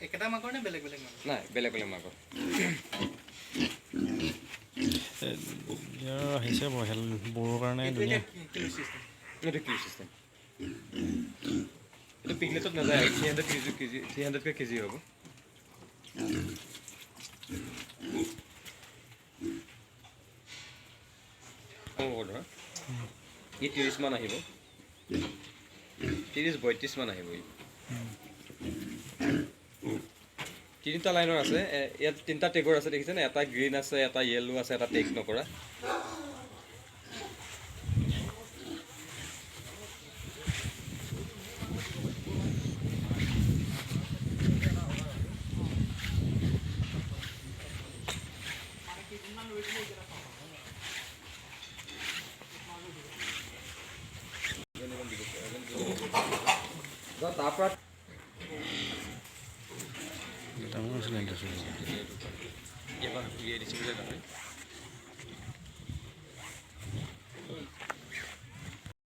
একেটা মাকৰ নে বেলেগ বেলেগ মাকৰ? নাই বেলেগ বেলেগ মাকৰ। ইয়াৰ আহিছে হেল বড়োৰ কাৰণে ধুনীয়া। এইটো কিলো চিষ্টেম। এইটো পিগলেটত নাযায় আৰু 300 কেজি হ'ব। ধৰ ই 30 মান আহিব, 30-32 মান আহিব। ই তিনিটা লাইনৰ আছে, ইয়াত তিনিটা টেগৰ আছে দেখিছেনে? এটা গ্ৰীণ আছে, এটা য়েল্লো আছে, এটা টেগ নকৰা। তাৰপৰা ডাঙৰ আছিলে এবাৰ উলিয়াই দিছোঁ যে